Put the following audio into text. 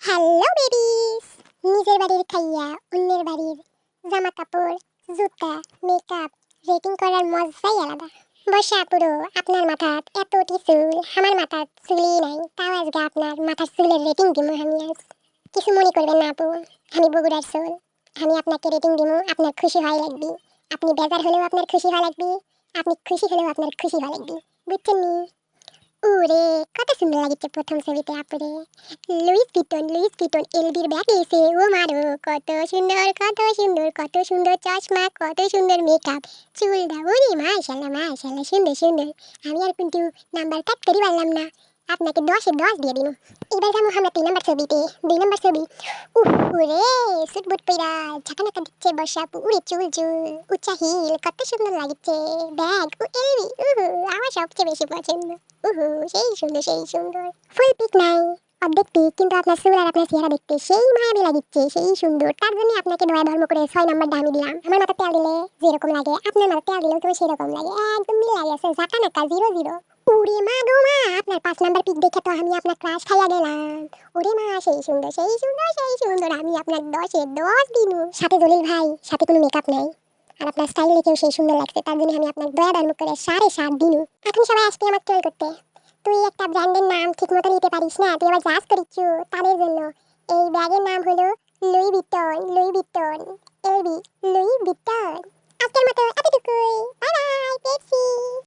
Hello babies, নিজের বাড়ির খাইয়া অন্যের বাড়ির জামা কাপড়, জুতা, মেকআপ রেটিং করার মজাই আলাদা। বর্ষা পুরো আপনার মাথাত এতটি চুল, আমার মাথাত চুলই নাই, তাও আজকে আপনার মাথার চুলের রেটিং দিমু আমি আজ। কিছু মনে করবেন না আপু, আমি বগুড়ার চুল, আমি আপনাকে রেটিং দিমু, আপনার খুশি হয় লাগবে। আপনি বেজার হলেও আপনার খুশি হয় লাগবে, আপনি খুশি হলেও আপনার খুশি হয় লাগবে, বুঝছেন নি? ওরে, কত সুন্দর লাগছে প্রথম ছবিতে আপুরে। লুইস ভিটন এলবির ব্যাগ এসে ও মারো, কত সুন্দর কত সুন্দর কত সুন্দর চশমা, কত সুন্দর মেকআপ, চুলটা ওরে মাশাআল্লাহ মাশাআল্লাহ, সুন্দর সুন্দর। আমি আর কিন্তু নাম্বার কাটতেই পারলাম না, আপনাকে 10-এ 10 দিয়ে দিন। এবার যাবো আমরা 3 নাম্বার ছবিতে। 2 নাম্বার ছবি। উফ ওরে, সুটবুট পইরা ঝাঁকানাকা দিচ্ছে বর্ষা আপু, উড়ে চুল চুল, উঁচা হিল, কত সুন্দর লাগছে। ব্যাগ ও এলবি, আমার সবচেয়ে বেশি পছন্দ। উহু, সেই সুন্দর সেই সুন্দর। ফুল পিক নাই, অর্ধেক পিক, কিন্তু আপনার চুল আর আপনার চেহারা দেখতে সেই মায়াবী লাগিচ্ছে, সেই সুন্দর। তার জন্য আপনাকে দয়া ধর্ম করে 6 নাম্বারটা আমি দিলাম। আমার মাথা তেল দিলে যেরকম লাগে, আপনার মাথা তেল দিলেও তো সেরকম লাগে, একদম মিল লাগে, ঝাঁকানাকা 0-0। ওরে মা গো মা, আপনার 5 নাম্বার পিক দেখে তো আমি আপনার ক্রাশ খাইয়া গেলাম। ওরে মা, সেই সুন্দর সেই সুন্দর সেই সুন্দর, আমি আপনার 10-এ 10 দিনু। সাথে জলিল ভাই, সাথে কোনো মেকআপ নাই, আর আপনার স্টাইল দেখেও সেই সুন্দর লাগছে, তার জন্য আমি আপনার দয়া ধর্ম করে 7.5 দিনু। এখন সবাই আসবে আমার ট্রোল করতে, তুই একটা ব্র্যান্ডের নাম ঠিক মতো নিতে পারিস না, তুই আবার জাজ করিচ্ছু তাদের জন্য। এই ব্যাগের নাম হলো Louis Vuitton LB, Louis Vuitton. আজকের মতো এতটুকুই, বাই বাই পেপসি।